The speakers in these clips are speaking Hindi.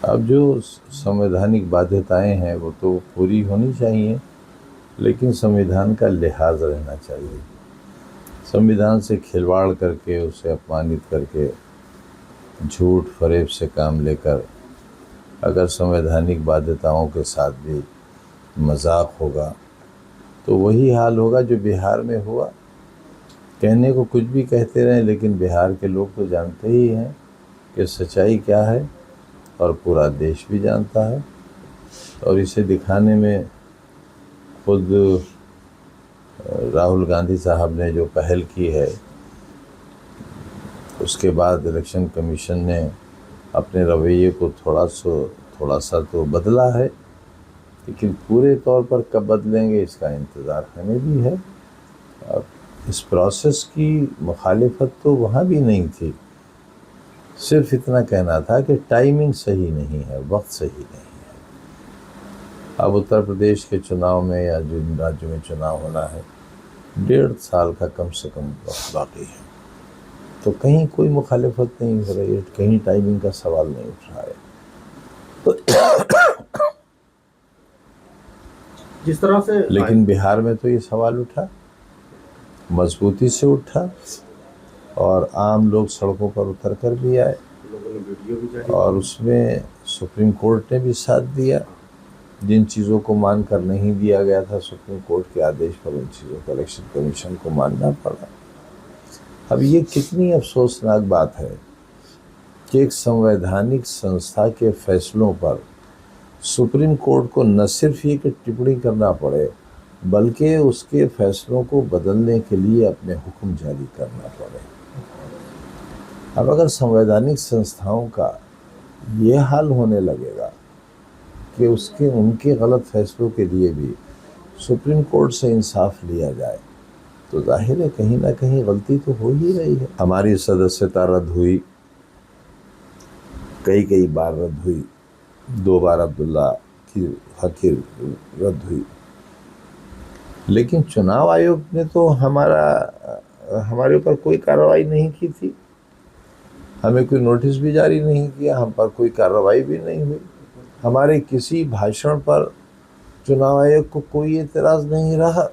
अब जो संवैधानिक बाध्यताएं हैं वो तो पूरी होनी चाहिए, लेकिन संविधान का लिहाज रहना चाहिए। संविधान से खिलवाड़ करके, उसे अपमानित करके, झूठ फरेब से काम लेकर अगर संवैधानिक बाध्यताओं के साथ भी मजाक होगा तो वही हाल होगा जो बिहार में हुआ। कहने को कुछ भी कहते रहें, लेकिन बिहार के लोग तो जानते ही हैं कि सच्चाई क्या है, और पूरा देश भी जानता है। और इसे दिखाने में खुद राहुल गांधी साहब ने जो पहल की है, उसके बाद इलेक्शन कमीशन ने अपने रवैये को थोड़ा सा तो बदला है, लेकिन पूरे तौर पर कब बदलेंगे इसका इंतज़ार हमें भी है। अब इस प्रोसेस की मुखालिफत तो वहाँ भी नहीं थी, सिर्फ इतना कहना था कि टाइमिंग सही नहीं है, वक्त सही नहीं है। अब उत्तर प्रदेश के चुनाव में या जिन राज्यों में चुनाव होना है, 1.5 साल का कम से कम वक्त बाकी है, तो कहीं कोई मुखालिफत नहीं हो रही है, कहीं टाइमिंग का सवाल नहीं उठ रहा है। जिस तरह से लेकिन बिहार में तो ये सवाल उठा, मजबूती से उठा, और आम लोग सड़कों पर उतर कर भी आए, लोगों ने वीडियो भी जारी और उसमें सुप्रीम कोर्ट ने भी साथ दिया। जिन चीज़ों को मानकर नहीं दिया गया था सुप्रीम कोर्ट के आदेश पर, उन चीज़ों को इलेक्शन कमीशन को मानना पड़ा। अब ये कितनी अफसोसनाक बात है कि एक संवैधानिक संस्था के फैसलों पर सुप्रीम कोर्ट को न सिर्फ ये कि टिप्पणी करना पड़े, बल्कि उसके फैसलों को बदलने के लिए अपने हुक्म जारी करना पड़े। अब अगर संवैधानिक संस्थाओं का ये हाल होने लगेगा कि उनके गलत फैसलों के लिए भी सुप्रीम कोर्ट से इंसाफ लिया जाए, तो जाहिर है कहीं ना कहीं गलती तो हो ही रही है। हमारी सदस्यता रद्द हुई, कई बार रद्द हुई, 2 बार अब्दुल्ला की हकीर रद्द हुई, लेकिन चुनाव आयोग ने तो हमारे ऊपर कोई कार्रवाई नहीं की थी। हमें कोई नोटिस भी जारी नहीं किया, हम पर कोई कार्रवाई भी नहीं हुई। हमारे किसी भाषण पर चुनाव आयोग को कोई एतराज़ नहीं रहा।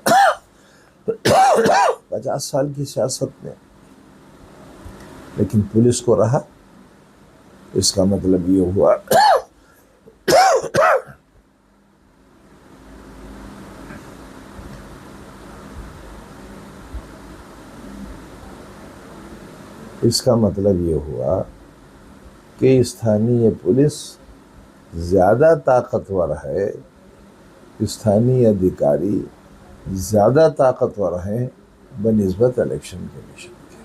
50 साल की सियासत में, लेकिन पुलिस को रहा। इसका मतलब ये हुआ इसका मतलब ये हुआ कि स्थानीय पुलिस ज़्यादा ताकतवर है, स्थानीय अधिकारी ज़्यादा ताकतवर हैं बनिस्बत इलेक्शन कमीशन के।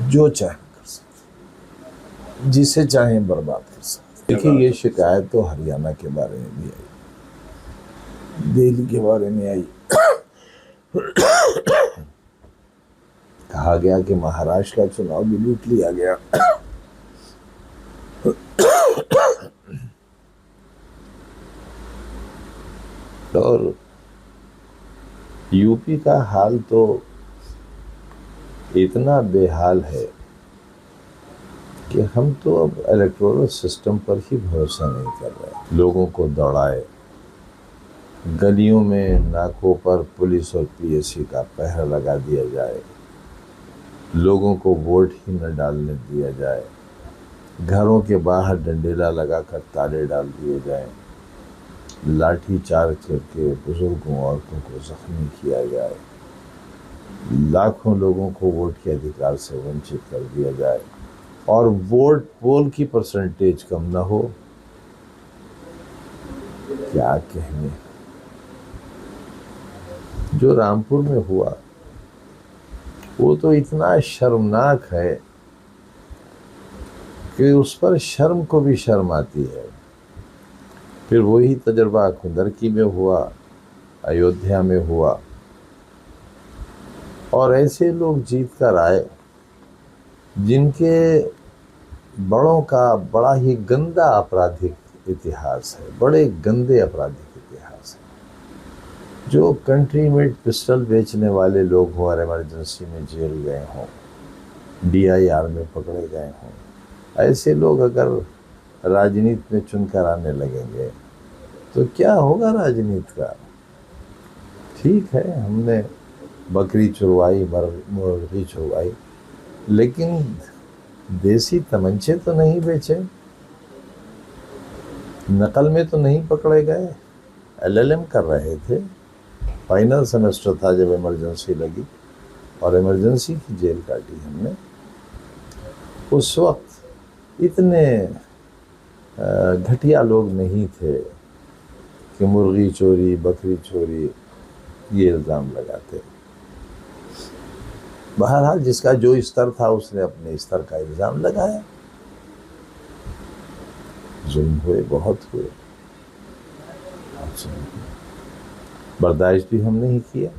जो चाहे कर सकते, जिसे चाहे बर्बाद कर सकते। देखिए, ये शिकायत तो हरियाणा के बारे में भी आई, दिल्ली के बारे में आई। कहा गया कि महाराष्ट्र का चुनाव भी लूट लिया गया। और यूपी का हाल तो इतना बेहाल है कि हम तो अब इलेक्टोरल सिस्टम पर ही भरोसा नहीं कर रहे। लोगों को दौड़ाए, गलियों में नाकों पर पुलिस और पीएससी का पहरा लगा दिया जाए, लोगों को वोट ही न डालने दिया जाए, घरों के बाहर डंडेला लगाकर ताले डाल दिए जाएं, लाठी चार्ज करके बुजुर्गों औरतों को जख्मी किया जाए, लाखों लोगों को वोट के अधिकार से वंचित कर दिया जाए, और वोट पोल की परसेंटेज कम न हो। क्या कहने। जो रामपुर में हुआ वो तो इतना शर्मनाक है कि उस पर शर्म को भी शर्म आती है। फिर वही तजर्बा खुंदरकी में हुआ, अयोध्या में हुआ, और ऐसे लोग जीत कर आए जिनके बड़ों का बड़ा ही गंदा आपराधिक इतिहास है, बड़े गंदे आपराधिक इतिहास है। जो कंट्री में पिस्टल बेचने वाले लोग हों और इमरजेंसी में जेल गए हों, DIR में पकड़े गए हों, ऐसे लोग अगर राजनीति में चुनकर आने लगेंगे तो क्या होगा राजनीति का। ठीक है, हमने बकरी चुरवाई, मुर्गी चुरवाई, लेकिन देसी तमंचे तो नहीं बेचे, नकल में तो नहीं पकड़े गए। एलएलएम कर रहे थे, फाइनल सेमेस्टर था जब इमरजेंसी लगी और इमरजेंसी की जेल काटी हमने। उस वक्त इतने घटिया लोग नहीं थे कि मुर्गी चोरी, बकरी चोरी ये इल्ज़ाम लगाते। बहरहाल जिसका जो स्तर था उसने अपने स्तर का इल्ज़ाम लगाया। जुल्म हुए, बहुत हुए, बर्दाश्त भी हम नहीं किया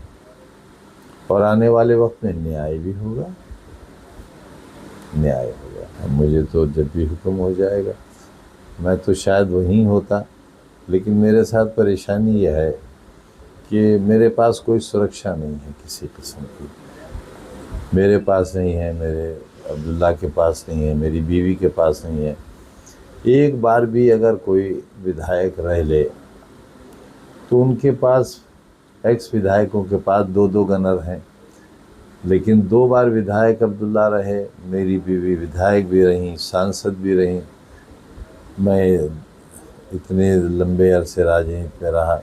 और आने वाले वक्त में न्याय भी होगा, न्याय होगा। मुझे तो जब भी हुक्म हो जाएगा मैं तो शायद वहीं होता, लेकिन मेरे साथ परेशानी यह है कि मेरे पास कोई सुरक्षा नहीं है किसी किस्म की। मेरे पास नहीं है, मेरे अब्दुल्ला के पास नहीं है, मेरी बीवी के पास नहीं है। एक बार भी अगर कोई विधायक रह ले तो उनके पास, एक्स विधायकों के पास 2-2 गनर हैं, लेकिन 2 बार विधायक अब्दुल्ला रहे, मेरी बीवी विधायक भी रहीं, सांसद भी रहीं। मैं इतने लंबे अरसे राजनीति में रहा,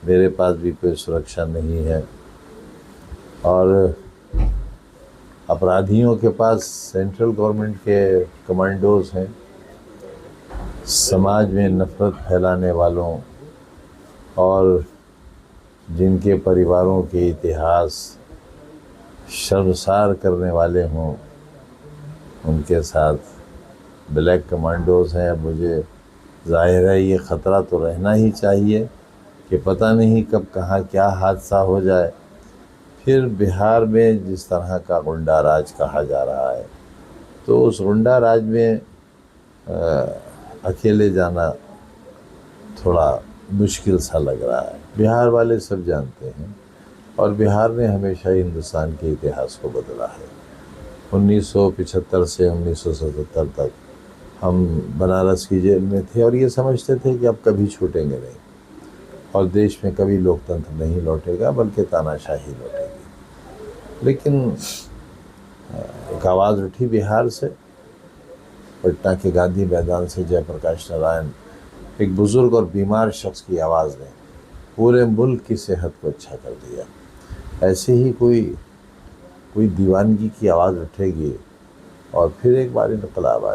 मेरे पास भी कोई सुरक्षा नहीं है। और अपराधियों के पास सेंट्रल गवर्नमेंट के कमांडोज हैं, समाज में नफरत फैलाने वालों और जिनके परिवारों के इतिहास शर्मसार करने वाले हों, उनके साथ ब्लैक कमांडोज हैं। अब मुझे जाहिर है ये ख़तरा तो रहना ही चाहिए कि पता नहीं कब कहाँ क्या हादसा हो जाए। फिर बिहार में जिस तरह का गुंडा राज कहा जा रहा है, तो उस गुंडा राज में अकेले जाना थोड़ा मुश्किल सा लग रहा है। बिहार वाले सब जानते हैं और बिहार ने हमेशा हिंदुस्तान के इतिहास को बदला है। 1975 से 1977 तक हम बनारस की जेल में थे और ये समझते थे कि अब कभी छूटेंगे नहीं और देश में कभी लोकतंत्र नहीं लौटेगा बल्कि तानाशाही लौटेगी। लेकिन एक आवाज़ उठी बिहार से, पटना के गांधी मैदान से जयप्रकाश नारायण, एक बुज़ुर्ग और बीमार शख्स की आवाज़ ने पूरे मुल्क की सेहत को अच्छा कर दिया। ऐसे ही कोई दीवानगी की आवाज़ उठेगी और फिर एक बार इनकलाब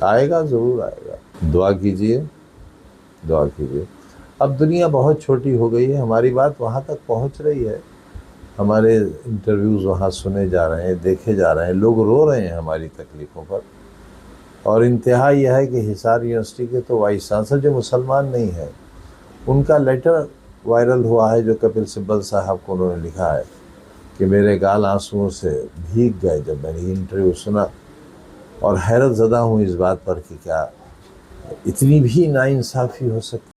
आएगा, ज़रूर आएगा। दुआ कीजिए, दुआ कीजिए। अब दुनिया बहुत छोटी हो गई है, हमारी बात वहाँ तक पहुँच रही है, हमारे इंटरव्यूज़ वहाँ सुने जा रहे हैं, देखे जा रहे हैं, लोग रो रहे हैं हमारी तकलीफ़ों पर। और इंतहा यह है कि हिसार यूनिवर्सिटी के तो वाइस चांसलर जो मुसलमान नहीं है, उनका लेटर वायरल हुआ है जो कपिल सिब्बल साहब को उन्होंने लिखा है कि मेरे गाल आंसुओं से भीग गए जब मैंने इंटरव्यू सुना, और हैरत ज़दा हूँ इस बात पर कि क्या इतनी भी नाइंसाफ़ी हो सकती